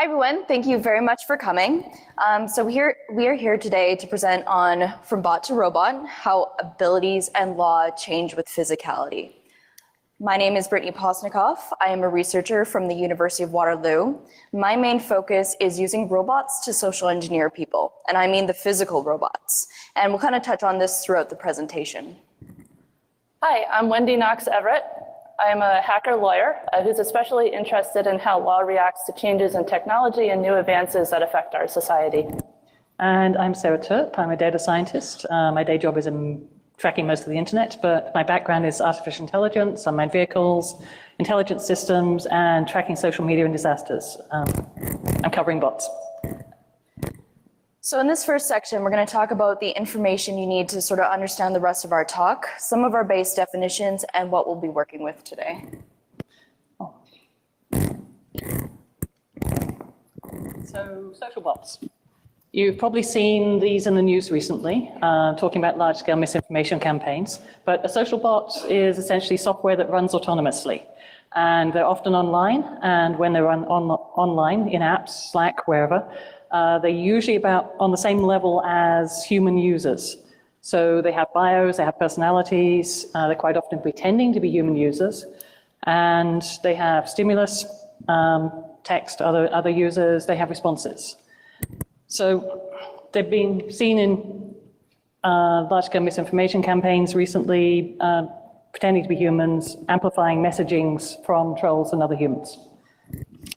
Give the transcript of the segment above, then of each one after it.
Hi, everyone. Thank you very much for coming. We are here today to present on From Bot to Robot, how abilities and law change with physicality. My name is Brittany Posnikoff. I am a researcher from the University of Waterloo. My main focus is using robots to social engineer people, and I mean the physical robots. And we'll kind of touch on this throughout the presentation. Hi, I'm Wendy Knox Everett. I'm a hacker lawyer who's especially interested in how law reacts to changes in technology and new advances that affect our society. And I'm Sarah Turp. I'm a data scientist. My day job is in tracking most of the internet, but my background is artificial intelligence, unmanned vehicles, intelligent systems, and tracking social media and disasters. I'm covering bots. So in this first section, we're going to talk about the information you need to sort of understand the rest of our talk, some of our base definitions, and what we'll be working with today. So social bots. You've probably seen these in the news recently, talking about large-scale misinformation campaigns. But a social bot is essentially software that runs autonomously. And they're often online, and when they run online, in apps, Slack, wherever, they're usually about on the same level as human users. So they have bios, they have personalities, they're quite often pretending to be human users, and they have stimulus, text, other users, they have responses. So they've been seen in large-scale misinformation campaigns recently, pretending to be humans, amplifying messagings from trolls and other humans.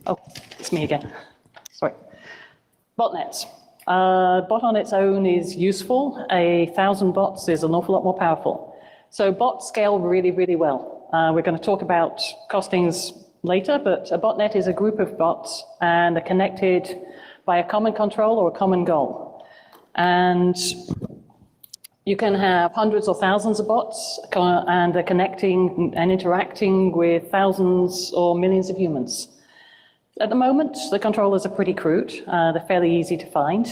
Oh, it's me again. Sorry. Botnets. Bot on its own is useful. 1,000 bots is an awful lot more powerful. So bots scale really, really well. We're going to talk about costings later, but a botnet is a group of bots, and they're connected by a common control or a common goal. And you can have hundreds or thousands of bots, and they're connecting and interacting with thousands or millions of humans. At the moment, the controllers are pretty crude. They're fairly easy to find,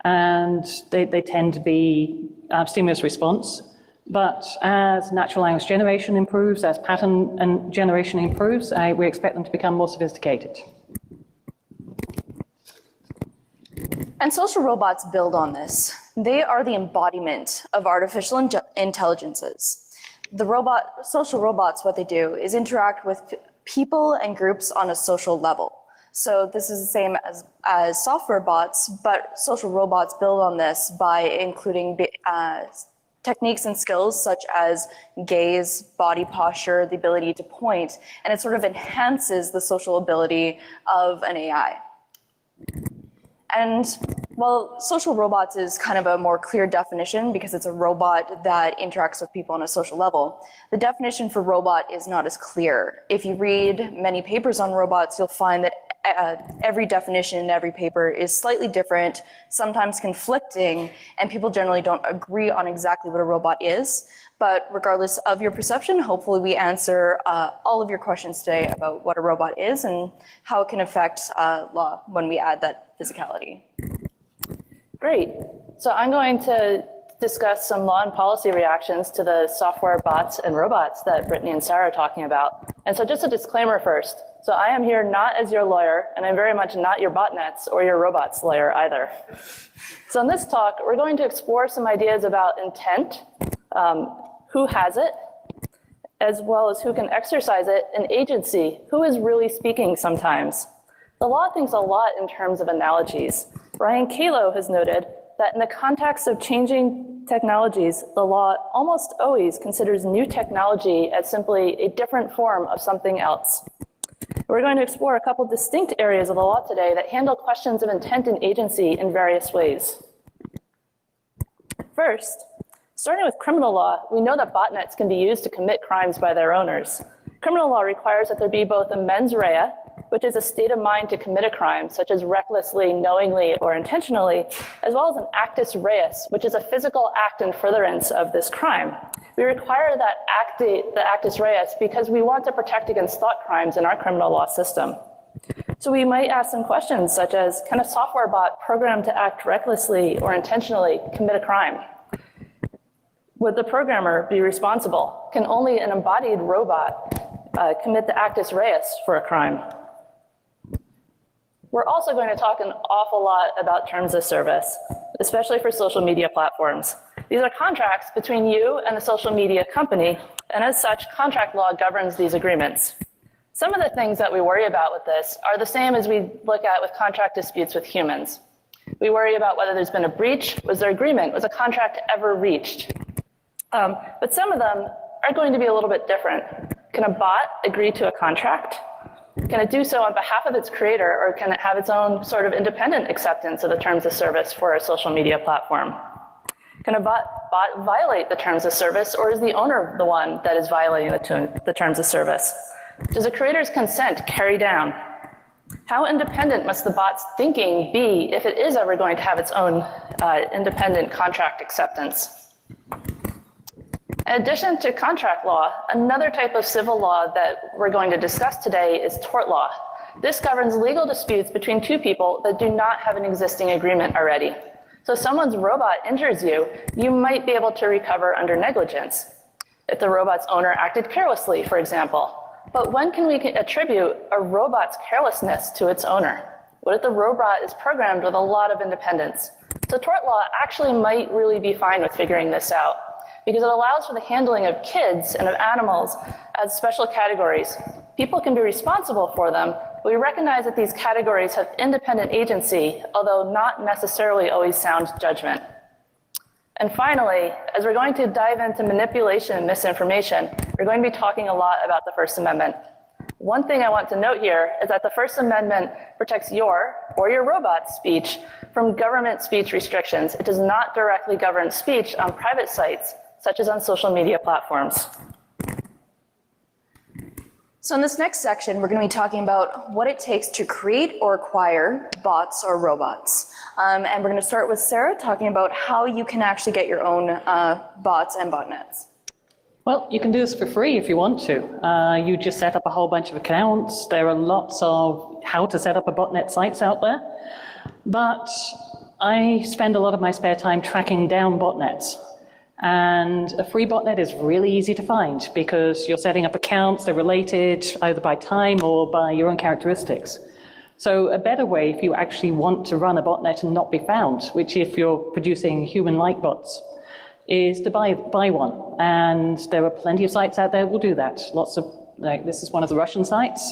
and they tend to be stimulus response. But as natural language generation improves, as pattern and generation improves, we expect them to become more sophisticated. And social robots build on this. They are the embodiment of artificial intelligences. Social robots, what they do is interact with people and groups on a social level. So this is the same as software bots, but social robots build on this by including techniques and skills such as gaze, body posture, the ability to point, and it sort of enhances the social ability of an AI. And while social robots is kind of a more clear definition because it's a robot that interacts with people on a social level, the definition for robot is not as clear. If you read many papers on robots, you'll find that every definition in every paper is slightly different, sometimes conflicting, and people generally don't agree on exactly what a robot is. But regardless of your perception, hopefully we answer all of your questions today about what a robot is and how it can affect law when we add that physicality. Great. So I'm going to discuss some law and policy reactions to the software bots and robots that Brittany and Sarah are talking about. And so just a disclaimer first. So I am here not as your lawyer, and I'm very much not your botnets or your robots lawyer either. So in this talk, we're going to explore some ideas about intent, who has it, as well as who can exercise it, and agency, who is really speaking sometimes. The law thinks a lot in terms of analogies. Ryan Kalo has noted that in the context of changing technologies, the law almost always considers new technology as simply a different form of something else. We're going to explore a couple distinct areas of the law today that handle questions of intent and agency in various ways. First, starting with criminal law, we know that botnets can be used to commit crimes by their owners. Criminal law requires that there be both a mens rea, which is a state of mind to commit a crime, such as recklessly, knowingly, or intentionally, as well as an actus reus, which is a physical act in furtherance of this crime. We require that the actus reus because we want to protect against thought crimes in our criminal law system. So we might ask some questions such as, can a software bot programmed to act recklessly or intentionally commit a crime? Would the programmer be responsible? Can only an embodied robot commit the actus reus for a crime? We're also going to talk an awful lot about terms of service, especially for social media platforms. These are contracts between you and the social media company, and as such, contract law governs these agreements. Some of the things that we worry about with this are the same as we look at with contract disputes with humans. We worry about whether there's been a breach, was there agreement, was a contract ever reached? But some of them are going to be a little bit different. Can a bot agree to a contract? Can it do so on behalf of its creator, or can it have its own sort of independent acceptance of the terms of service for a social media platform? Can a bot violate the terms of service, or is the owner the one that is violating the terms of service? Does a creator's consent carry down? How independent must the bot's thinking be if it is ever going to have its own independent contract acceptance? In addition to contract law, another type of civil law that we're going to discuss today is tort law. This governs legal disputes between two people that do not have an existing agreement already. So if someone's robot injures you, you might be able to recover under negligence. If the robot's owner acted carelessly, for example. But when can we attribute a robot's carelessness to its owner? What if the robot is programmed with a lot of independence? So tort law actually might really be fine with figuring this out, because it allows for the handling of kids and of animals as special categories. People can be responsible for them, but we recognize that these categories have independent agency, although not necessarily always sound judgment. And finally, as we're going to dive into manipulation and misinformation, we're going to be talking a lot about the First Amendment. One thing I want to note here is that the First Amendment protects your or your robot's speech from government speech restrictions. It does not directly govern speech on private sites, such as on social media platforms. So in this next section, we're going to be talking about what it takes to create or acquire bots or robots. And we're going to start with Sarah talking about how you can actually get your own bots and botnets. Well, you can do this for free if you want to. You just set up a whole bunch of accounts. There are lots of how to set up a botnet sites out there. But I spend a lot of my spare time tracking down botnets. And a free botnet is really easy to find because you're setting up accounts, they're related either by time or by your own characteristics. So a better way if you actually want to run a botnet and not be found, which if you're producing human-like bots, is to buy one. And there are plenty of sites out there that will do that. Lots of, like this is one of the Russian sites.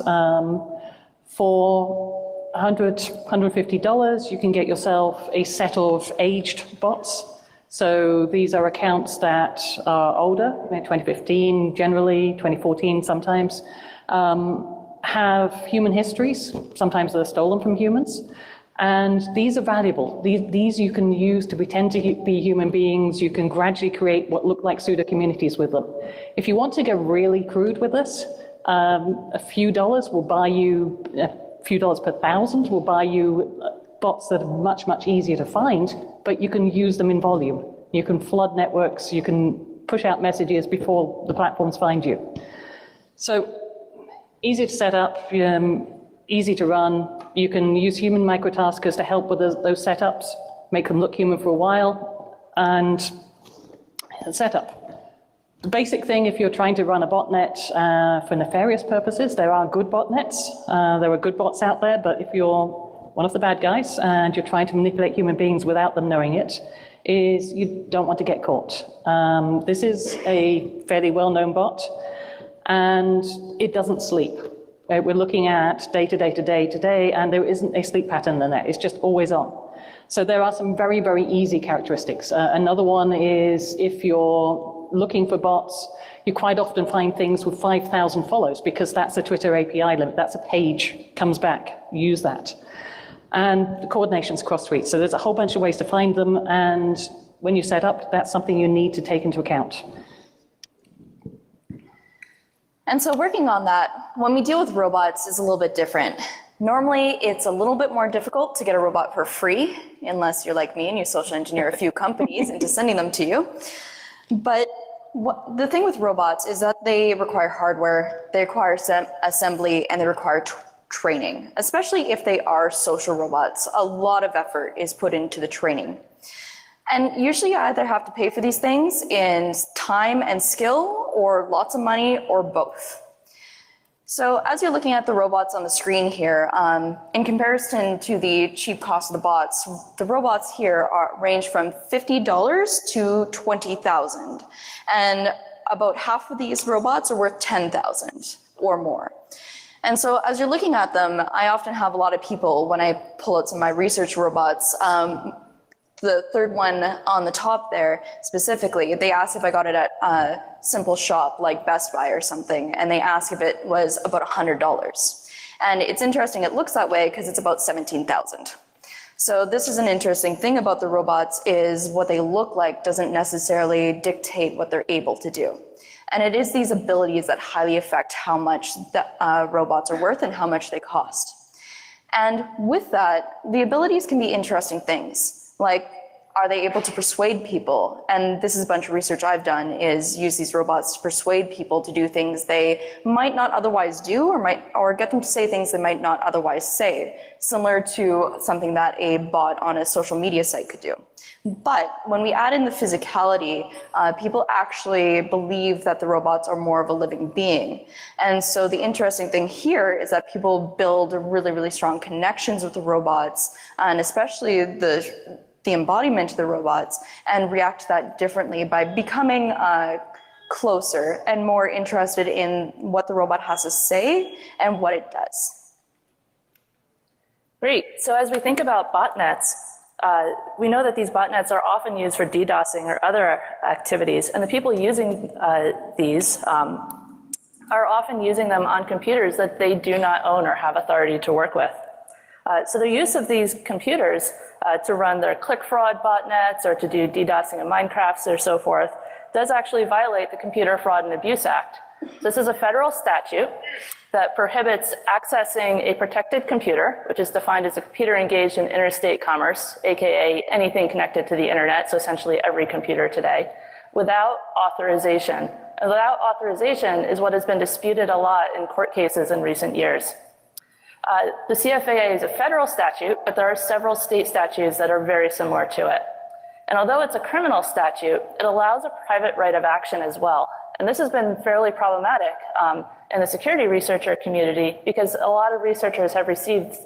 For $150, you can get yourself a set of aged bots. So these are accounts that are older, 2015 generally, 2014 sometimes, have human histories. Sometimes they're stolen from humans. And these are valuable. These you can use to pretend to be human beings. You can gradually create what look like pseudo communities with them. If you want to get really crude with this, a few dollars will buy you, a few dollars per thousand will buy you bots that are much, much easier to find, but you can use them in volume. You can flood networks, you can push out messages before the platforms find you. So easy to set up, easy to run. You can use human microtaskers to help with those setups, make them look human for a while, and set up. The basic thing, if you're trying to run a botnet for nefarious purposes, there are good botnets. There are good bots out there, but if you're one of the bad guys and you're trying to manipulate human beings without them knowing it, is you don't want to get caught. This is a fairly well-known bot, and it doesn't sleep. We're looking at day to day to day to day, and there isn't a sleep pattern in there. It's just always on. So there are some very, very easy characteristics. Another one is if you're looking for bots, you quite often find things with 5,000 follows because that's a Twitter API limit. That's a page, comes back, use that. And the coordination's cross-tweets. So there's a whole bunch of ways to find them, and when you set up, that's something you need to take into account. And so working on that, when we deal with robots is a little bit different. Normally, it's a little bit more difficult to get a robot for free, unless you're like me and you social engineer a few companies into sending them to you. But the thing with robots is that they require hardware, they require assembly, and they require training, especially if they are social robots. A lot of effort is put into the training. And usually you either have to pay for these things in time and skill, or lots of money, or both. So as you're looking at the robots on the screen here, in comparison to the cheap cost of the robots here range from $50 to $20,000. And about half of these robots are worth $10,000 or more. And so as you're looking at them, I often have a lot of people, when I pull out some of my research robots, the third one on the top there specifically, they asked if I got it at a simple shop like Best Buy or something, and they asked if it was about $100. And it's interesting, it looks that way because it's about 17,000. So this is an interesting thing about the robots, is what they look like doesn't necessarily dictate what they're able to do. And it is these abilities that highly affect how much the robots are worth and how much they cost. And with that, the abilities can be interesting things. Like, are they able to persuade people? And this is a bunch of research I've done, is use these robots to persuade people to do things they might not otherwise do, or get them to say things they might not otherwise say, similar to something that a bot on a social media site could do. But when we add in the physicality, people actually believe that the robots are more of a living being. And so the interesting thing here is that people build really, really strong connections with the robots, and especially the embodiment of the robots, and react to that differently by becoming closer and more interested in what the robot has to say and what it does. Great. So as we think about botnets, we know that these botnets are often used for DDoSing or other activities, and the people using these are often using them on computers that they do not own or have authority to work with. So the use of these computers to run their click fraud botnets or to do DDoSing in Minecraft or so forth does actually violate the Computer Fraud and Abuse Act. This is a federal statute that prohibits accessing a protected computer, which is defined as a computer engaged in interstate commerce, aka anything connected to the internet, so essentially every computer today, without authorization. And without authorization is what has been disputed a lot in court cases in recent years. The CFAA is a federal statute, but there are several state statutes that are very similar to it. And although it's a criminal statute, it allows a private right of action as well. And this has been fairly problematic in the security researcher community, because a lot of researchers have received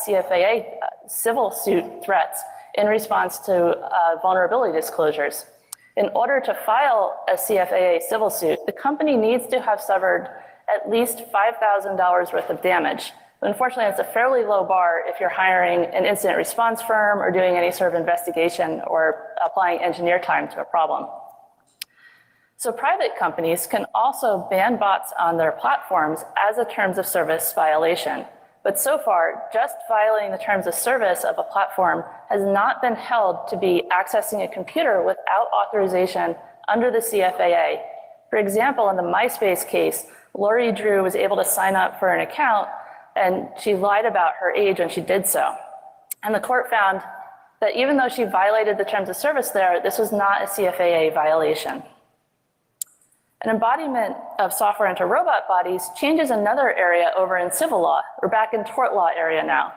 CFAA civil suit threats in response to vulnerability disclosures. In order to file a CFAA civil suit, the company needs to have suffered at least $5,000 worth of damage. But unfortunately, it's a fairly low bar if you're hiring an incident response firm or doing any sort of investigation or applying engineer time to a problem. So private companies can also ban bots on their platforms as a terms of service violation. But so far, just violating the terms of service of a platform has not been held to be accessing a computer without authorization under the CFAA. For example, in the MySpace case, Lori Drew was able to sign up for an account, and she lied about her age when she did so. And the court found that even though she violated the terms of service there, this was not a CFAA violation. An embodiment of software into robot bodies changes another area over in civil law. We're back in tort law area now.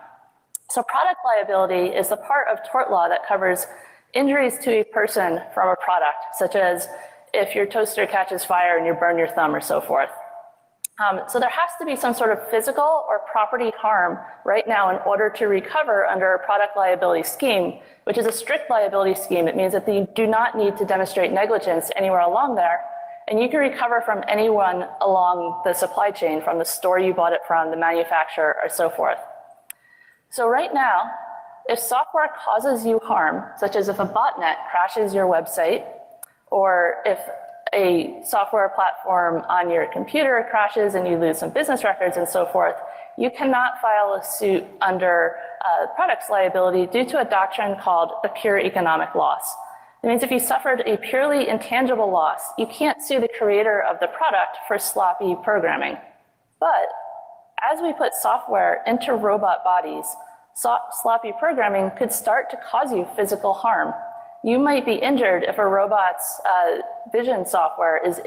So product liability is the part of tort law that covers injuries to a person from a product, such as if your toaster catches fire and you burn your thumb or so forth. So there has to be some sort of physical or property harm right now in order to recover under a product liability scheme, which is a strict liability scheme. It means that you do not need to demonstrate negligence anywhere along there, and you can recover from anyone along the supply chain, from the store you bought it from, the manufacturer, or so forth. So right now, if software causes you harm, such as if a botnet crashes your website, or if a software platform on your computer crashes and you lose some business records and so forth, you cannot file a suit under products liability due to a doctrine called a pure economic loss. It means if you suffered a purely intangible loss, you can't sue the creator of the product for sloppy programming. But as we put software into robot bodies, sloppy programming could start to cause you physical harm. You might be injured if a robot's vision software is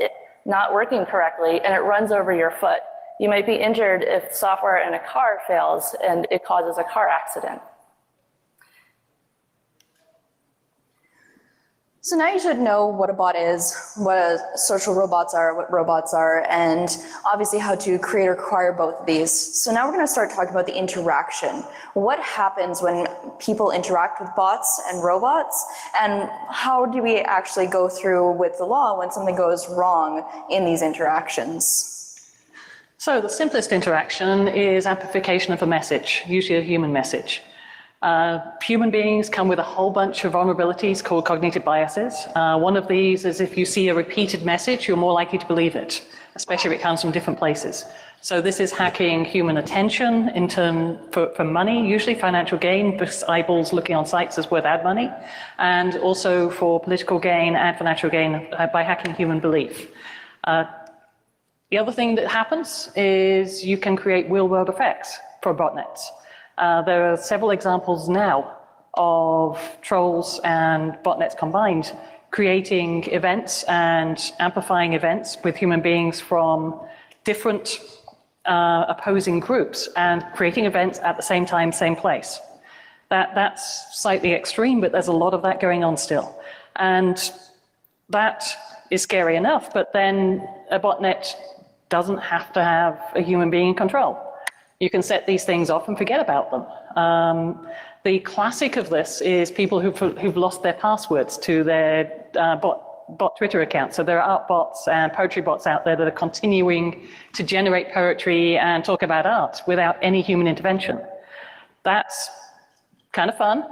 not working correctly and it runs over your foot. You might be injured if software in a car fails and it causes a car accident. So now you should know what a bot is, what social robots are, what robots are, and obviously how to create or acquire both of these. So now we're going to start talking about the interaction. What happens when people interact with bots and robots, and how do we actually go through with the law when something goes wrong in these interactions? So the simplest interaction is amplification of a message, usually a human message. Human beings come with a whole bunch of vulnerabilities called cognitive biases. One of these is if you see a repeated message, you're more likely to believe it, especially if it comes from different places. So this is hacking human attention for money, usually financial gain, because eyeballs looking on sites is worth ad money, and also for political gain and financial gain by hacking human belief. The other thing that happens is you can create real-world effects for botnets. There are several examples now of trolls and botnets combined creating events and amplifying events with human beings from different opposing groups and creating events at the same time, same place. That's slightly extreme, but there's a lot of that going on still. And that is scary enough, but then a botnet doesn't have to have a human being in control. You can set these things off and forget about them. The classic of this is people who've lost their passwords to their bot Twitter account. So there are art bots and poetry bots out there that are continuing to generate poetry and talk about art without any human intervention. That's kind of fun.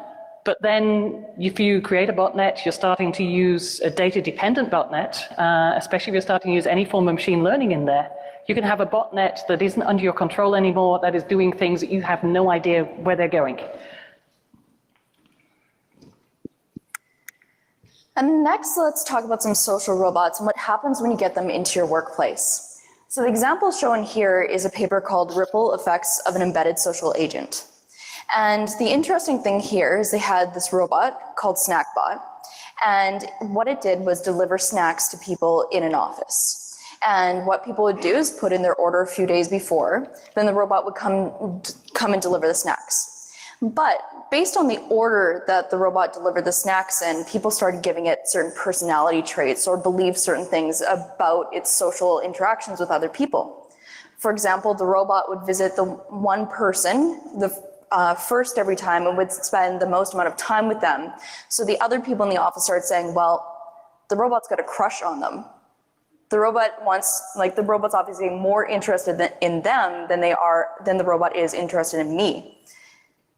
But then if you create a botnet, you're starting to use a data-dependent botnet, especially if you're starting to use any form of machine learning in there. You can have a botnet that isn't under your control anymore, that is doing things that you have no idea where they're going. And next, let's talk about some social robots and what happens when you get them into your workplace. So the example shown here is a paper called Ripple Effects of an Embedded Social Agent. And the interesting thing here is they had this robot called Snackbot, and what it did was deliver snacks to people in an office. And what people would do is put in their order a few days before, then the robot would come and deliver the snacks. But based on the order that the robot delivered the snacks in, people started giving it certain personality traits or believed certain things about its social interactions with other people. For example, the robot would visit the one person first every time and would spend the most amount of time with them. So the other people in the office started saying, well, the robot's got a crush on them. The robot's obviously more interested in them than the robot is interested in me.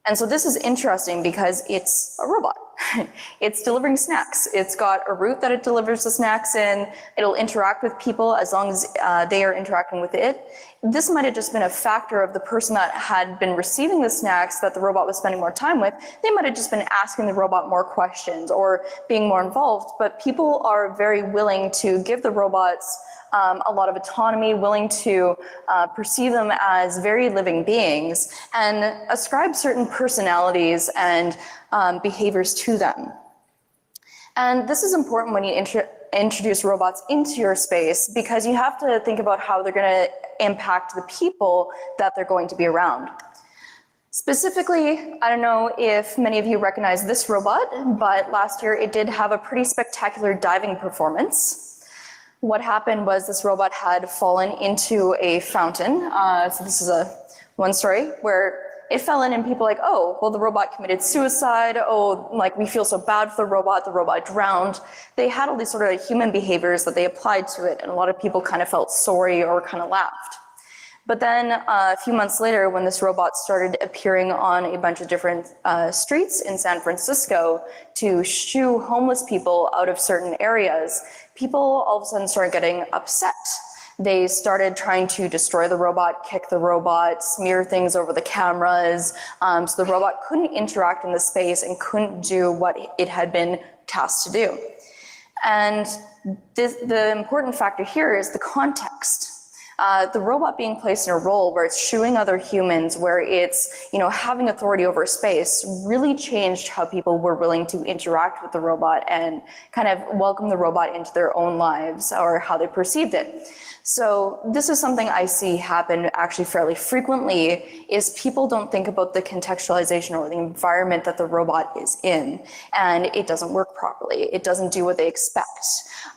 And so this is interesting because it's a robot. It's delivering snacks. It's got a route that it delivers the snacks in. It'll interact with people as long as they are interacting with it. This might have just been a factor of the person that had been receiving the snacks that the robot was spending more time with. They might have just been asking the robot more questions or being more involved, but people are very willing to give the robots a lot of autonomy, willing to perceive them as very living beings and ascribe certain personalities and behaviors to them. And this is important when you introduce robots into your space because you have to think about how they're going to impact the people that they're going to be around. Specifically, I don't know if many of you recognize this robot, but last year it did have a pretty spectacular diving performance. What happened was this robot had fallen into a fountain. So this is one story where it fell in and people were like, oh, well, the robot committed suicide. Oh, like we feel so bad for the robot drowned. They had all these sort of human behaviors that they applied to it. And a lot of people kind of felt sorry or kind of laughed. But then a few months later, when this robot started appearing on a bunch of different streets in San Francisco to shoo homeless people out of certain areas, people all of a sudden started getting upset. They started trying to destroy the robot, kick the robot, smear things over the cameras. So the robot couldn't interact in the space and couldn't do what it had been tasked to do. And the important factor here is the context. The robot being placed in a role where it's shooing other humans, where it's, having authority over space, really changed how people were willing to interact with the robot and kind of welcome the robot into their own lives or how they perceived it. So this is something I see happen actually fairly frequently, is people don't think about the contextualization or the environment that the robot is in, and it doesn't work properly. It doesn't do what they expect.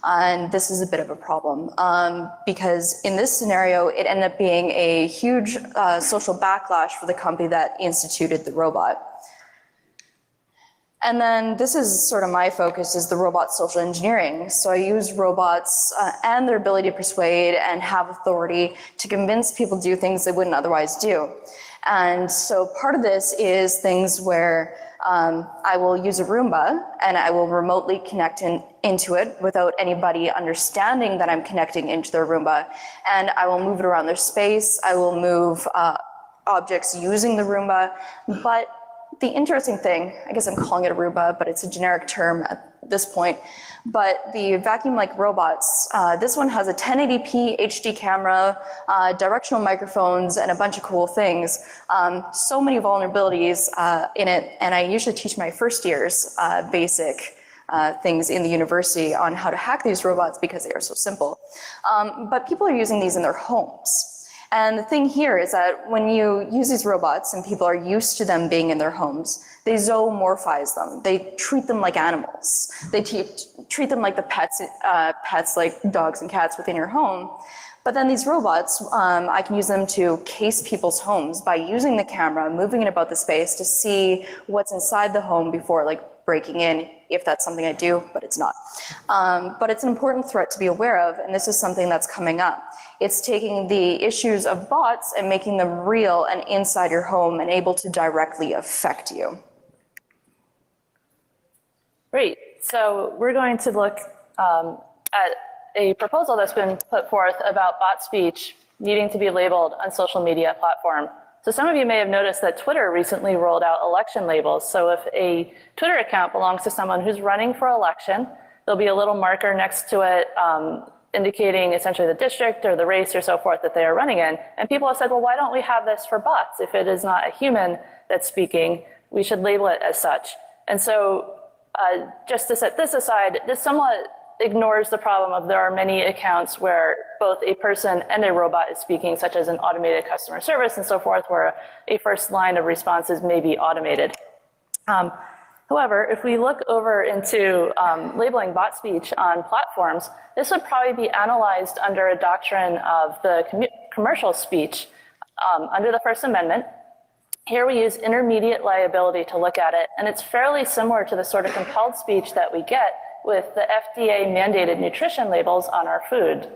And this is a bit of a problem because in this scenario, it ended up being a huge social backlash for the company that instituted the robot. And then this is sort of my focus, is the robot social engineering. So I use robots and their ability to persuade and have authority to convince people to do things they wouldn't otherwise do. And so part of this is things where I will use a Roomba and I will remotely connect into it without anybody understanding that I'm connecting into their Roomba. And I will move it around their space. I will move objects using the Roomba. But the interesting thing, I guess I'm calling it a Roomba, but it's a generic term at this point, but the vacuum-like robots, this one has a 1080p HD camera, directional microphones, and a bunch of cool things. So many vulnerabilities in it, and I usually teach my first years basic things in the university on how to hack these robots because they are so simple. But people are using these in their homes. And the thing here is that when you use these robots and people are used to them being in their homes, they zoomorphize them. They treat them like animals. They treat them like the pets like dogs and cats within your home. But then these robots, I can use them to case people's homes by using the camera, moving it about the space to see what's inside the home before breaking in, if that's something I do, but it's not. But it's an important threat to be aware of, and this is something that's coming up. It's taking the issues of bots and making them real and inside your home and able to directly affect you. Great. So we're going to look at a proposal that's been put forth about bot speech needing to be labeled on social media platform. So some of you may have noticed that Twitter recently rolled out election labels. So if a Twitter account belongs to someone who's running for election, there'll be a little marker next to it indicating essentially the district or the race or so forth that they are running in. And people have said, well, why don't we have this for bots? If it is not a human that's speaking, we should label it as such. And so just to set this aside, this somewhat ignores the problem of there are many accounts where both a person and a robot is speaking, such as an automated customer service and so forth, where a first line of responses may be automated. However, if we look over into labeling bot speech on platforms, this would probably be analyzed under a doctrine of the commercial speech under the First Amendment. Here we use intermediate liability to look at it, and it's fairly similar to the sort of compelled speech that we get with the FDA mandated nutrition labels on our food.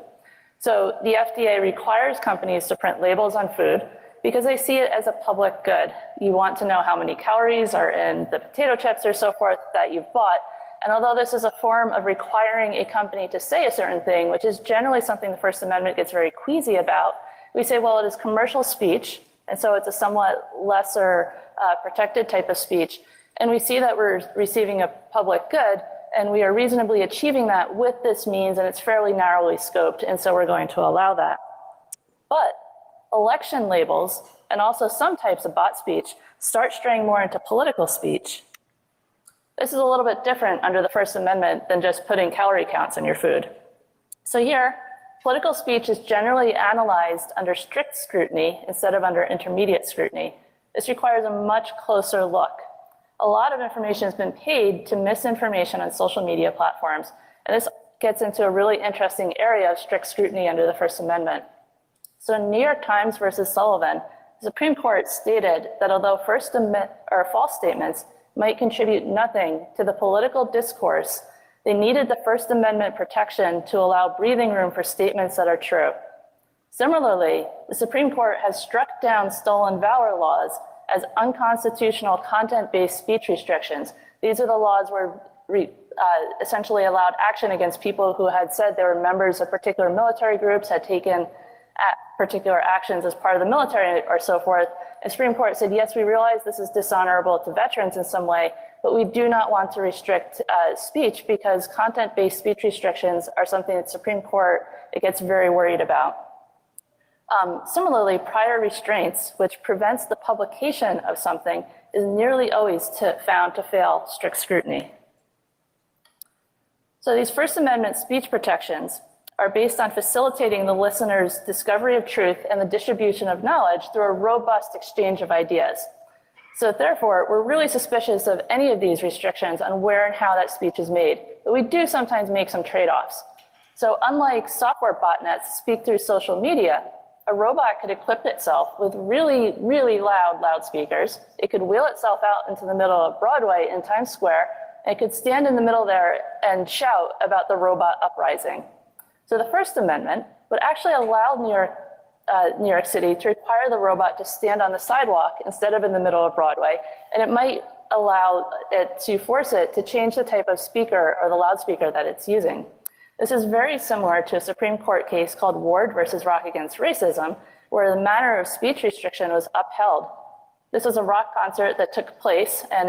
So the FDA requires companies to print labels on food because they see it as a public good. You want to know how many calories are in the potato chips or so forth that you've bought. And although this is a form of requiring a company to say a certain thing, which is generally something the First Amendment gets very queasy about, we say, well, it is commercial speech, and so it's a somewhat lesser protected type of speech. And we see that we're receiving a public good, and we are reasonably achieving that with this means, and it's fairly narrowly scoped, and so we're going to allow that. But election labels, and also some types of bot speech, start straying more into political speech. This is a little bit different under the First Amendment than just putting calorie counts in your food. So here, political speech is generally analyzed under strict scrutiny instead of under intermediate scrutiny. This requires a much closer look. A lot of information has been paid to misinformation on social media platforms, and this gets into a really interesting area of strict scrutiny under the First Amendment. So in New York Times versus Sullivan, the Supreme Court stated that although false statements might contribute nothing to the political discourse, they needed the First Amendment protection to allow breathing room for statements that are true. Similarly, the Supreme Court has struck down stolen valor laws as unconstitutional content-based speech restrictions. These are the laws where essentially allowed action against people who had said they were members of particular military groups, had taken particular actions as part of the military or so forth. And Supreme Court said, yes, we realize this is dishonorable to veterans in some way, but we do not want to restrict speech because content-based speech restrictions are something that Supreme Court gets very worried about. Similarly, prior restraints, which prevents the publication of something, is nearly always found to fail strict scrutiny. So these First Amendment speech protections are based on facilitating the listener's discovery of truth and the distribution of knowledge through a robust exchange of ideas. So therefore, we're really suspicious of any of these restrictions on where and how that speech is made, but we do sometimes make some trade-offs. So unlike software botnets speak through social media, a robot could equip itself with really, really loud loudspeakers. It could wheel itself out into the middle of Broadway in Times Square, and it could stand in the middle there and shout about the robot uprising. So the First Amendment would actually allow New York City to require the robot to stand on the sidewalk instead of in the middle of Broadway, and it might allow it to force it to change the type of speaker or the loudspeaker that it's using. This is very similar to a Supreme Court case called Ward versus Rock Against Racism, where the manner of speech restriction was upheld. This was a rock concert that took place, and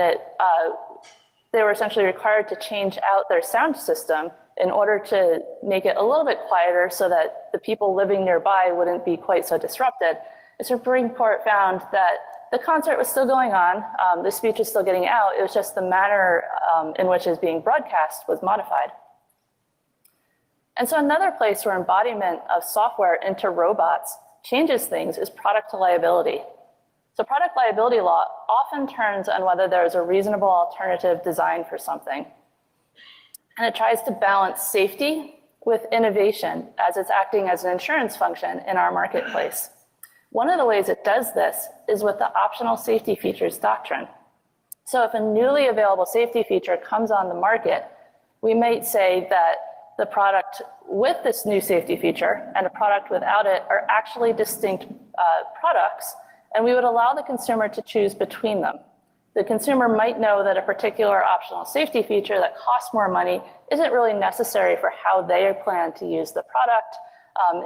they were essentially required to change out their sound system in order to make it a little bit quieter so that the people living nearby wouldn't be quite so disrupted. The Supreme Court found that the concert was still going on, the speech was still getting out, it was just the manner in which it was being broadcast was modified. And so another place where embodiment of software into robots changes things is product liability. So product liability law often turns on whether there is a reasonable alternative design for something. And it tries to balance safety with innovation as it's acting as an insurance function in our marketplace. One of the ways it does this is with the optional safety features doctrine. So if a newly available safety feature comes on the market, we might say that the product with this new safety feature and a product without it are actually distinct products, and we would allow the consumer to choose between them. The consumer might know that a particular optional safety feature that costs more money isn't really necessary for how they plan to use the product.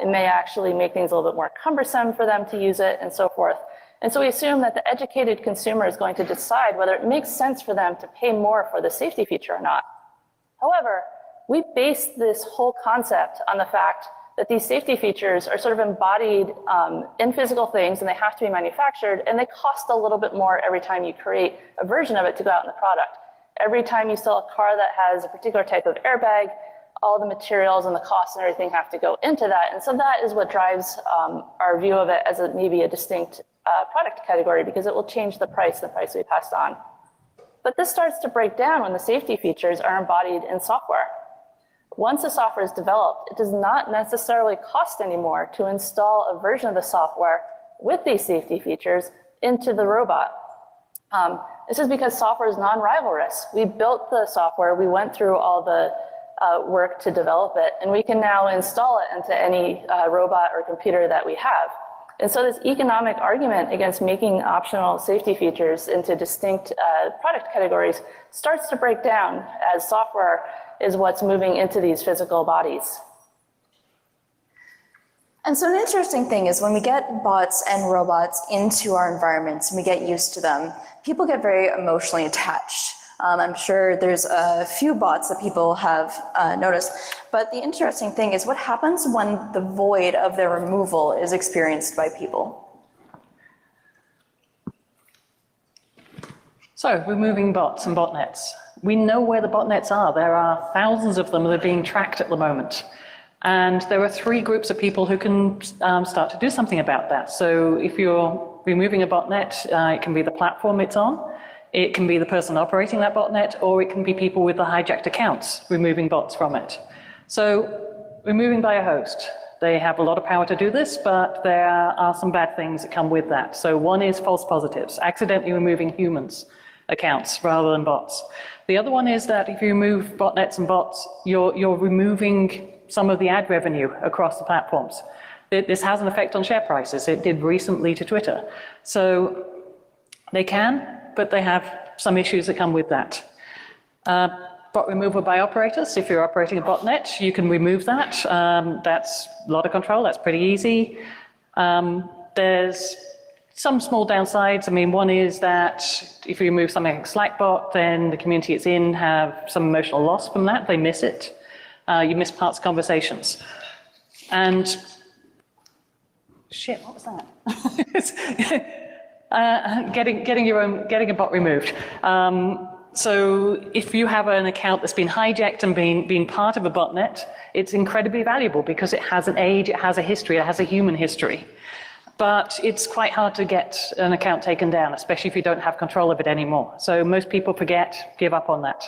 It may actually make things a little bit more cumbersome for them to use it and so forth. And so we assume that the educated consumer is going to decide whether it makes sense for them to pay more for the safety feature or not. However, we base this whole concept on the fact that these safety features are sort of embodied in physical things, and they have to be manufactured, and they cost a little bit more every time you create a version of it to go out in the product. Every time you sell a car that has a particular type of airbag, all the materials and the costs and everything have to go into that. And so that is what drives our view of it as maybe a distinct product category, because it will change the price we passed on. But this starts to break down when the safety features are embodied in software. Once the software is developed, it does not necessarily cost anymore to install a version of the software with these safety features into the robot. This is because software is non-rivalrous. We built the software, we went through all the work to develop it, and we can now install it into any robot or computer that we have. And so this economic argument against making optional safety features into distinct product categories starts to break down as software is what's moving into these physical bodies. And so an interesting thing is when we get bots and robots into our environments and we get used to them, people get very emotionally attached. I'm sure there's a few bots that people have noticed, but the interesting thing is what happens when the void of their removal is experienced by people? So removing bots and botnets. We know where the botnets are. There are thousands of them that are being tracked at the moment. And there are three groups of people who can start to do something about that. So if you're removing a botnet, it can be the platform it's on, it can be the person operating that botnet, or it can be people with the hijacked accounts removing bots from it. So removing by a host. They have a lot of power to do this, but there are some bad things that come with that. So one is false positives, accidentally removing humans' accounts rather than bots. The other one is that if you remove botnets and bots, you're removing some of the ad revenue across the platforms. This has an effect on share prices. It did recently to Twitter. So they can, but they have some issues that come with that. Bot removal by operators. If you're operating a botnet, you can remove that. That's a lot of control. That's pretty easy. There's some small downsides. I mean, one is that if you remove something like Slackbot, then the community it's in have some emotional loss from that. They miss it. You miss parts of conversations. And Shit, what was that? Getting a bot removed. So if you have an account that's been hijacked and been part of a botnet, it's incredibly valuable because it has an age, it has a history, it has a human history. But it's quite hard to get an account taken down, especially if you don't have control of it anymore. So most people forget, give up on that.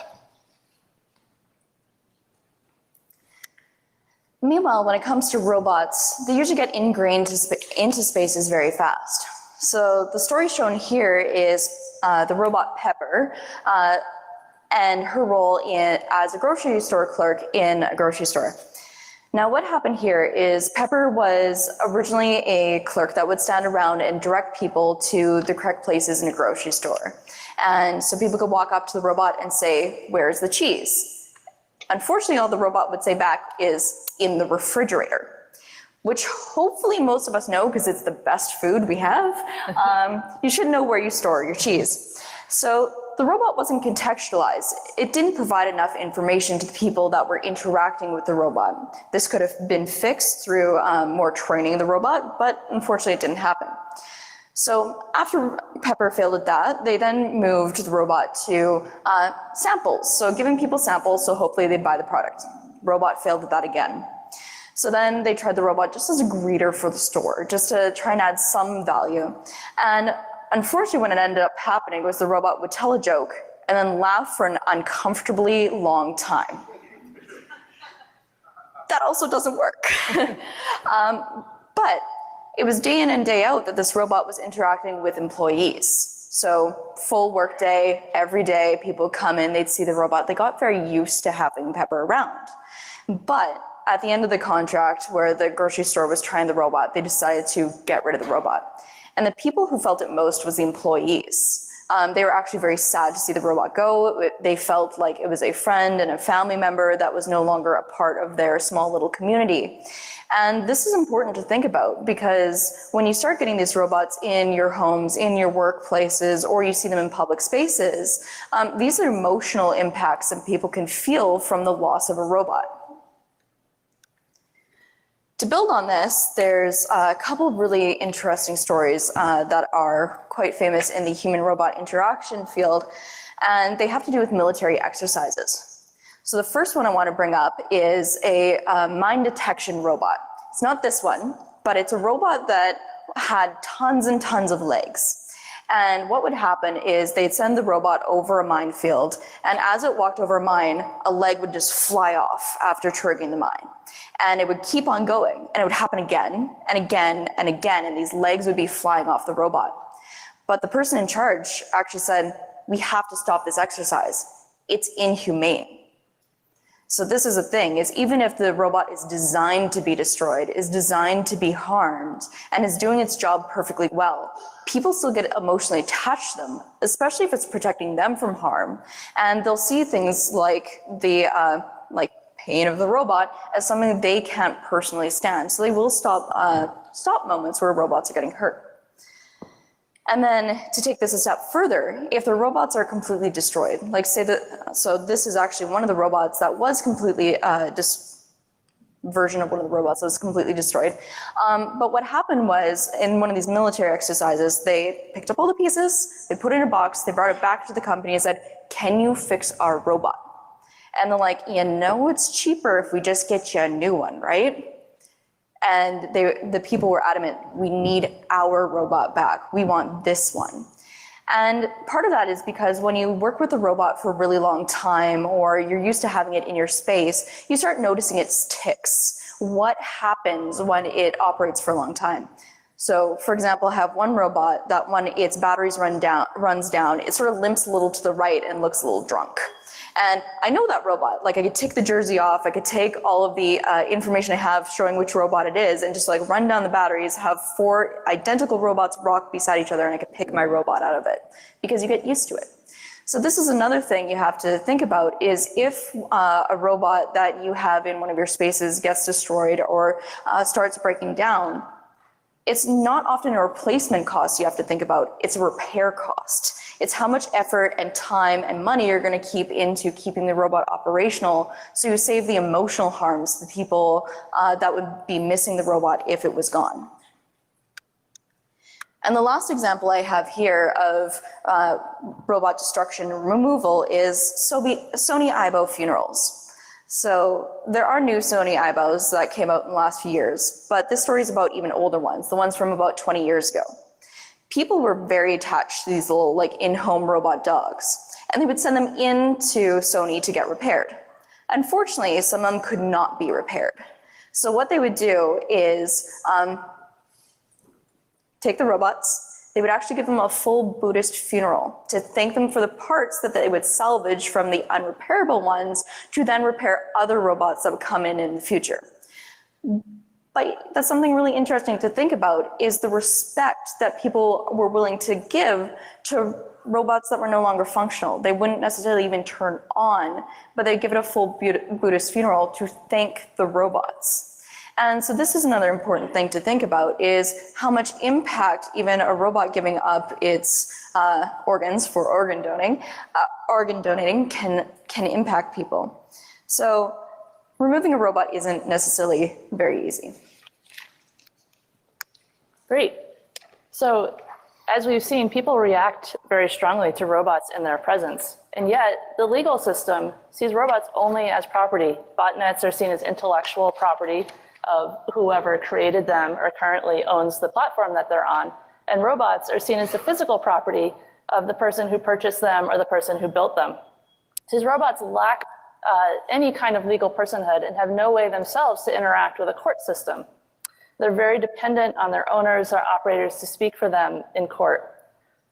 Meanwhile, when it comes to robots, they usually get ingrained into spaces very fast. So the story shown here is the robot Pepper and her role as a grocery store clerk in a grocery store. Now, what happened here is Pepper was originally a clerk that would stand around and direct people to the correct places in a grocery store. And so people could walk up to the robot and say, "Where's the cheese?" Unfortunately, all the robot would say back is "in the refrigerator," which hopefully most of us know because it's the best food we have. You should know where you store your cheese. So the robot wasn't contextualized. It didn't provide enough information to the people that were interacting with the robot. This could have been fixed through more training of the robot, but unfortunately it didn't happen. So after Pepper failed at that, they then moved the robot to samples. So giving people samples, so hopefully they'd buy the product. Robot failed at that again. So then they tried the robot just as a greeter for the store, just to try and add some value. And unfortunately, when it ended up happening was the robot would tell a joke and then laugh for an uncomfortably long time. That also doesn't work. But it was day in and day out that this robot was interacting with employees. So full work day, every day, people come in, they'd see the robot. They got very used to having Pepper around. But at the end of the contract where the grocery store was trying the robot, they decided to get rid of the robot. And the people who felt it most was the employees. They were actually very sad to see the robot go. They felt like it was a friend and a family member that was no longer a part of their small little community. And this is important to think about because when you start getting these robots in your homes, in your workplaces, or you see them in public spaces, these are emotional impacts that people can feel from the loss of a robot. To build on this, there's a couple of really interesting stories that are quite famous in the human-robot interaction field, and they have to do with military exercises. So the first one I want to bring up is a mine detection robot. It's not this one, but it's a robot that had tons and tons of legs. And what would happen is they'd send the robot over a minefield, and as it walked over a mine, a leg would just fly off after triggering the mine. And it would keep on going, and it would happen again and again and again, and these legs would be flying off the robot. But the person in charge actually said, "We have to stop this exercise. It's inhumane." So this is the thing, is even if the robot is designed to be destroyed, is designed to be harmed, and is doing its job perfectly well, people still get emotionally attached to them, especially if it's protecting them from harm. And they'll see things like the pain of the robot as something they can't personally stand. So they will stop moments where robots are getting hurt. And then to take this a step further, if the robots are completely destroyed, like say that, so this is actually one of the robots that was completely, version of one of the robots that was completely destroyed. But what happened was in one of these military exercises, they picked up all the pieces, they put it in a box, they brought it back to the company and said, "Can you fix our robot?" And they're like, "You know, it's cheaper if we just get you a new one, right?" And the people were adamant, "We need our robot back. We want this one." And part of that is because when you work with a robot for a really long time, or you're used to having it in your space, you start noticing its tics. What happens when it operates for a long time? So for example, I have one robot that when its batteries runs down, it sort of limps a little to the right and looks a little drunk. And I know that robot. Like I could take the jersey off, I could take all of the information I have showing which robot it is and just like run down the batteries, have 4 identical robots rock beside each other, and I could pick my robot out of it because you get used to it. So this is another thing you have to think about is if a robot that you have in one of your spaces gets destroyed or starts breaking down, it's not often a replacement cost you have to think about, it's a repair cost. It's how much effort and time and money you're going to keep into keeping the robot operational, so you save the emotional harms to the people that would be missing the robot if it was gone. And the last example I have here of robot destruction and removal is Sony Aibo funerals. So there are new Sony Aibos that came out in the last few years, but this story is about even older ones, the ones from about 20 years ago. People were very attached to these little like in-home robot dogs, and they would send them into Sony to get repaired. Unfortunately, some of them could not be repaired. So what they would do is take the robots, they would actually give them a full Buddhist funeral to thank them for the parts that they would salvage from the unrepairable ones to then repair other robots that would come in the future. But that's something really interesting to think about, is the respect that people were willing to give to robots that were no longer functional. They wouldn't necessarily even turn on, but they'd give it a full Buddhist funeral to thank the robots. And so this is another important thing to think about, is how much impact even a robot giving up its organs for organ donating can impact people. So removing a robot isn't necessarily very easy. Great. So as we've seen, people react very strongly to robots in their presence. And yet the legal system sees robots only as property. Botnets are seen as intellectual property of whoever created them or currently owns the platform that they're on. And robots are seen as the physical property of the person who purchased them or the person who built them. These robots lack any kind of legal personhood and have no way themselves to interact with a court system. They're very dependent on their owners or operators to speak for them in court.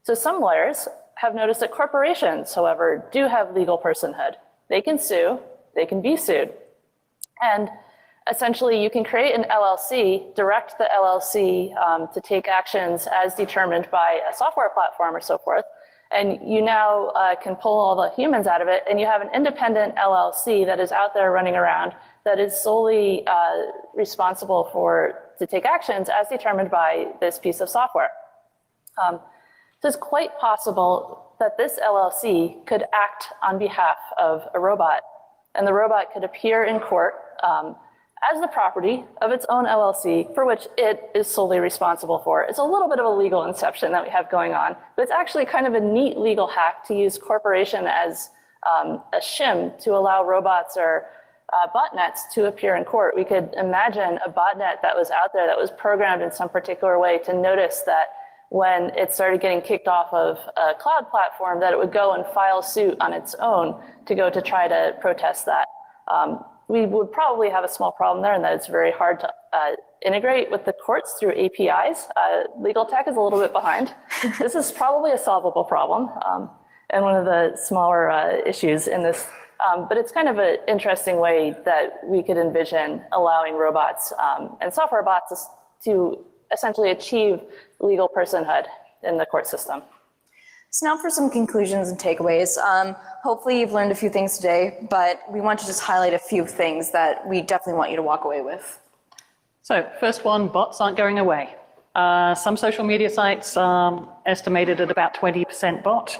So some lawyers have noticed that corporations, however, do have legal personhood. They can sue, they can be sued. And essentially, you can create an LLC, direct the LLC to take actions as determined by a software platform or so forth, and you now can pull all the humans out of it, and you have an independent LLC that is out there running around that is solely responsible to take actions as determined by this piece of software. So it's quite possible that this LLC could act on behalf of a robot, and the robot could appear in court as the property of its own LLC, for which it is solely responsible for. It's a little bit of a legal inception that we have going on, but it's actually kind of a neat legal hack to use corporation as a shim to allow robots or botnets to appear in court. We could imagine a botnet that was out there that was programmed in some particular way to notice that when it started getting kicked off of a cloud platform, that it would go and file suit on its own to go to try to protest that. We would probably have a small problem there, in that it's very hard to integrate with the courts through APIs. Legal tech is a little bit behind. This is probably a solvable problem and one of the smaller issues in this. But it's kind of an interesting way that we could envision allowing robots and software bots to essentially achieve legal personhood in the court system. So now for some conclusions and takeaways. Hopefully you've learned a few things today, but we want to just highlight a few things that we definitely want you to walk away with. So first one, bots aren't going away. Some social media sites estimated at about 20% bot,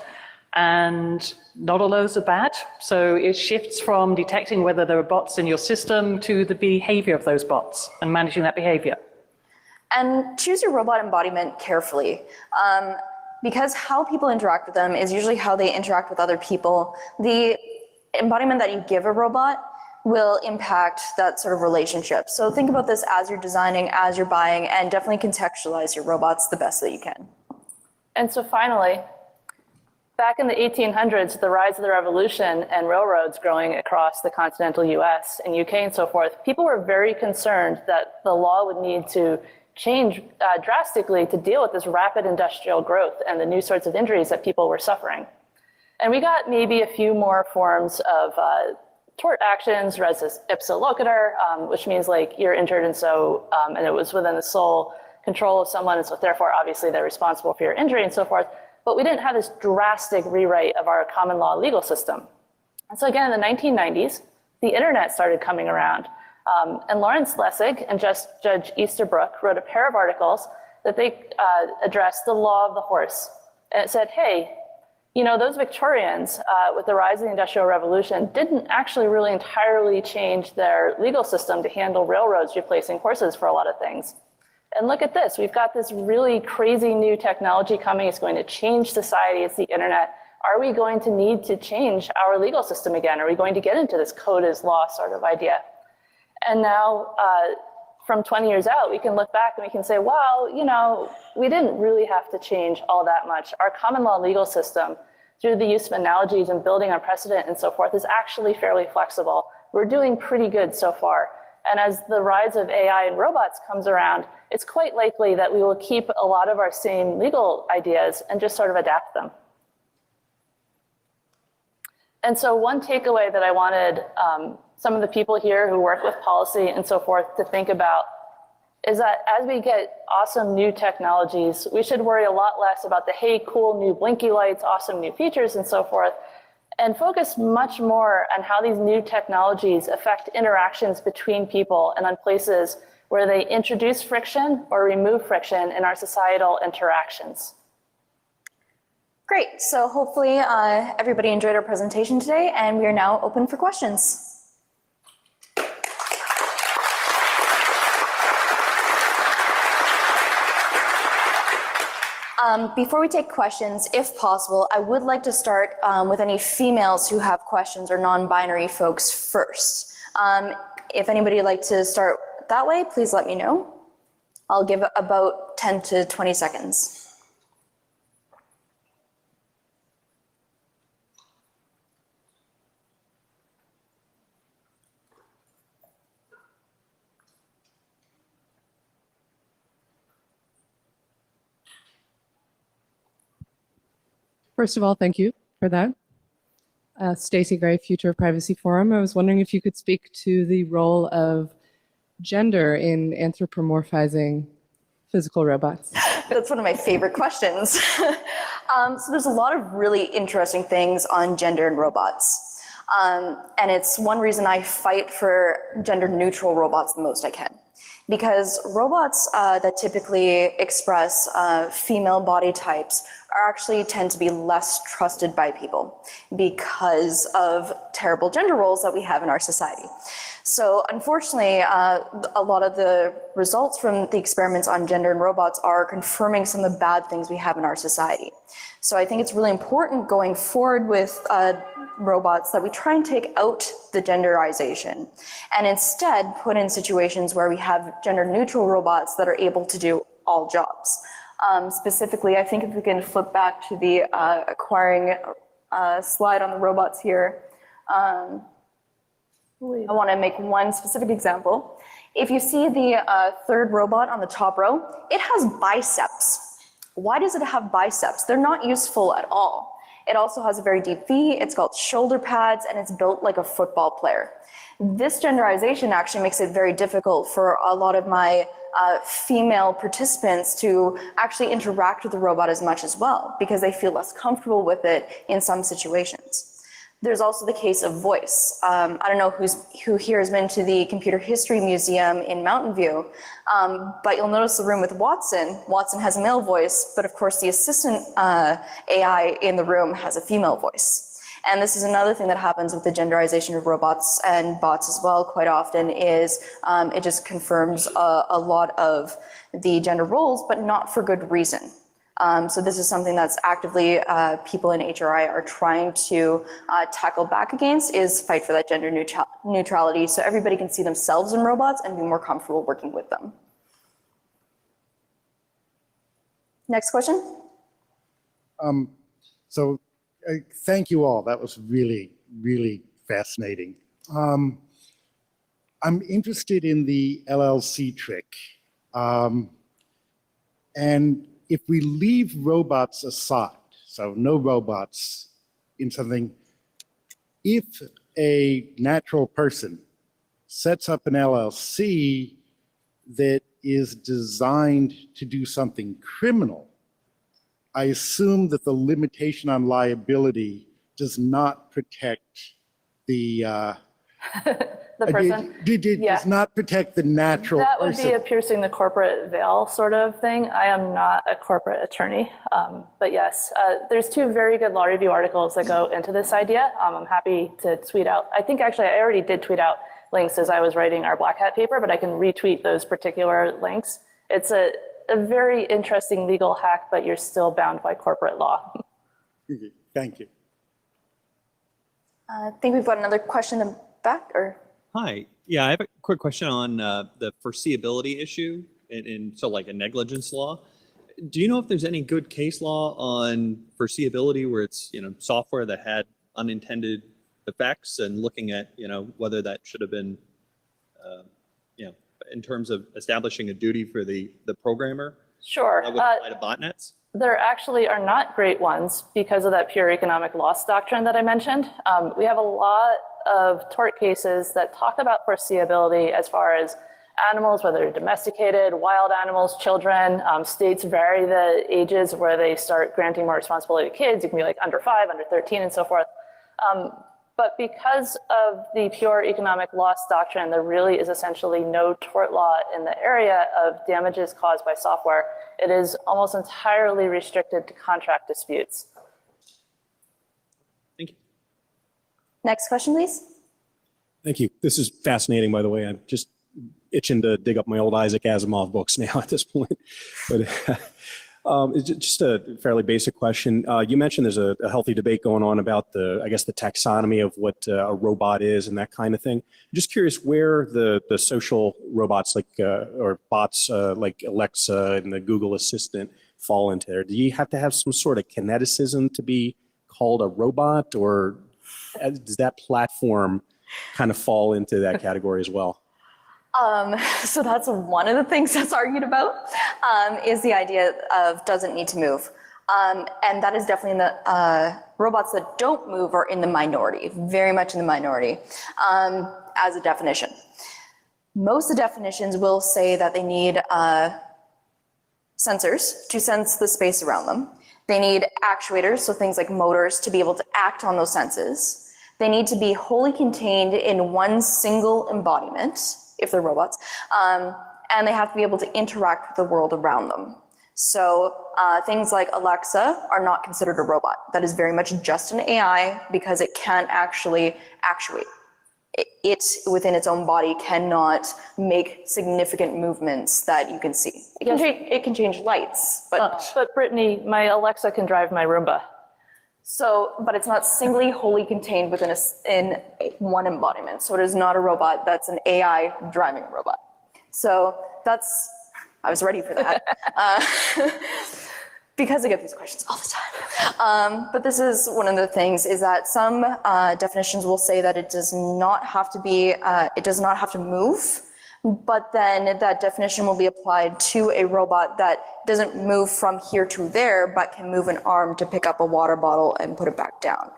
and not all those are bad. So it shifts from detecting whether there are bots in your system to the behavior of those bots and managing that behavior. And choose your robot embodiment carefully. Because how people interact with them is usually how they interact with other people. The embodiment that you give a robot will impact that sort of relationship. So think about this as you're designing, as you're buying, and definitely contextualize your robots the best that you can. And so finally, back in the 1800s, the rise of the revolution and railroads growing across the continental US and UK and so forth, people were very concerned that the law would need to change drastically to deal with this rapid industrial growth and the new sorts of injuries that people were suffering. And we got maybe a few more forms of tort actions, res ipsa loquitur, which means like you're injured and so, and it was within the sole control of someone, and so therefore obviously they're responsible for your injury and so forth. But we didn't have this drastic rewrite of our common law legal system. And so again, in the 1990s, the internet started coming around. And Lawrence Lessig and Judge Easterbrook wrote a pair of articles that they addressed the law of the horse. And it said, hey, you know, those Victorians, with the rise of the Industrial Revolution, didn't actually really entirely change their legal system to handle railroads replacing horses for a lot of things. And look at this, we've got this really crazy new technology coming. It's going to change society. It's the internet. Are we going to need to change our legal system again? Are we going to get into this code is law sort of idea? And now, from 20 years out, we can look back and we can say, wow, you know, we didn't really have to change all that much. Our common law legal system, through the use of analogies and building on precedent and so forth, is actually fairly flexible. We're doing pretty good so far. And as the rise of AI and robots comes around, it's quite likely that we will keep a lot of our same legal ideas and just sort of adapt them. And so one takeaway that I wanted some of the people here who work with policy and so forth to think about is that as we get awesome new technologies, we should worry a lot less about the, hey, cool new blinky lights, awesome new features and so forth, and focus much more on how these new technologies affect interactions between people and on places where they introduce friction or remove friction in our societal interactions. Great, so hopefully everybody enjoyed our presentation today, and we are now open for questions. Before we take questions, if possible, I would like to start with any females who have questions or non-binary folks first. If anybody would like to start that way, please let me know. I'll give about 10 to 20 seconds. First of all, thank you for that. Stacey Gray, Future of Privacy Forum. I was wondering if you could speak to the role of gender in anthropomorphizing physical robots. That's one of my favorite questions. So there's a lot of really interesting things on gender and robots. And it's one reason I fight for gender neutral robots the most I can. Because robots that typically express female body types are actually tend to be less trusted by people because of terrible gender roles that we have in our society. So unfortunately, a lot of the results from the experiments on gender and robots are confirming some of the bad things we have in our society. So I think it's really important going forward with robots that we try and take out the genderization and instead put in situations where we have gender neutral robots that are able to do all jobs. Specifically, I think if we can flip back to the acquiring slide on the robots here, I want to make one specific example. If you see the third robot on the top row, it has biceps. Why does it have biceps? They're not useful at all. It also has a very deep V, it's got shoulder pads, and it's built like a football player. This genderization actually makes it very difficult for a lot of my female participants to actually interact with the robot as much as well, because they feel less comfortable with it in some situations. There's also the case of voice. I don't know who here has been to the Computer History Museum in Mountain View, but you'll notice the room with Watson. Watson has a male voice, but of course the assistant AI in the room has a female voice. And this is another thing that happens with the genderization of robots and bots as well quite often is it just confirms a lot of the gender roles, but not for good reason. So this is something that's actively people in HRI are trying to tackle back against is fight for that gender neutrality so everybody can see themselves in robots and be more comfortable working with them. Next question. Thank you all. That was really, really fascinating. I'm interested in the LLC trick. And if we leave robots aside, so no robots in something, if a natural person sets up an LLC that is designed to do something criminal, I assume that the limitation on liability does not protect the person? Does not protect the natural That would person. be a piercing the corporate veil sort of thing. I am not a corporate attorney, but yes, there's two very good law review articles that go into this idea. I'm happy to tweet out. I think actually I already did tweet out links as I was writing our Black Hat paper, but I can retweet those particular links. It's a very interesting legal hack, but you're still bound by corporate law. Thank you. I think we've got another question in the back, or? Hi. Yeah, I have a quick question on the foreseeability issue so like a negligence law. Do you know if there's any good case law on foreseeability where it's, software that had unintended effects and looking at, whether that should have been, in terms of establishing a duty for the programmer? Sure. That would apply to botnets? There actually are not great ones because of that pure economic loss doctrine that I mentioned. We have a lot of tort cases that talk about foreseeability as far as animals, whether they're domesticated, wild animals, children. States vary the ages where they start granting more responsibility to kids. You can be like under 5, under 13, and so forth. But because of the pure economic loss doctrine, there really is essentially no tort law in the area of damages caused by software. It is almost entirely restricted to contract disputes. Thank you. Next question, please. Thank you. This is fascinating, by the way. I'm just itching to dig up my old Isaac Asimov books now at this point. But it's just a fairly basic question. You mentioned there's a healthy debate going on about the taxonomy of what a robot is and that kind of thing. I'm just curious where the social robots or bots like Alexa and the Google Assistant fall into there. Do you have to have some sort of kineticism to be called a robot, or does that platform kind of fall into that category as well? So that's one of the things that's argued about, is the idea of doesn't need to move. And that is definitely in the robots that don't move are in the minority, very much in the minority, as a definition. Most of the definitions will say that they need sensors to sense the space around them. They need actuators, so things like motors, to be able to act on those senses. They need to be wholly contained in one single embodiment, if they're robots, and they have to be able to interact with the world around them. So things like Alexa are not considered a robot. That is very much just an AI because it can't actually actuate. It within its own body cannot make significant movements that you can see. It can change lights, But Brittany, my Alexa can drive my Roomba. but it's not singly wholly contained within in one embodiment. So it is not a robot. That's an AI driving a robot. So I was ready for that. Because I get these questions all the time. But this is one of the things, is that some definitions will say that it does not have to be, it does not have to move, but then that definition will be applied to a robot that doesn't move from here to there, but can move an arm to pick up a water bottle and put it back down.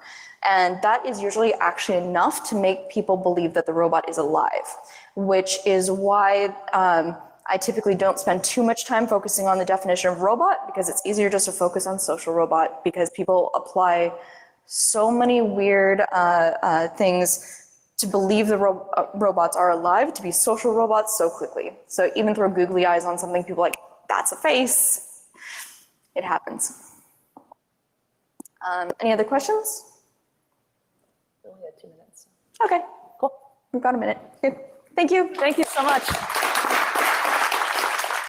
And that is usually actually enough to make people believe that the robot is alive, which is why I typically don't spend too much time focusing on the definition of robot, because it's easier just to focus on social robot, because people apply so many weird things to believe the robots are alive, to be social robots so quickly. So even throw googly eyes on something, people are like, that's a face. It happens. Any other questions? We only had 2 minutes. Okay, cool. We've got a minute. Good. Thank you. Thank you so much.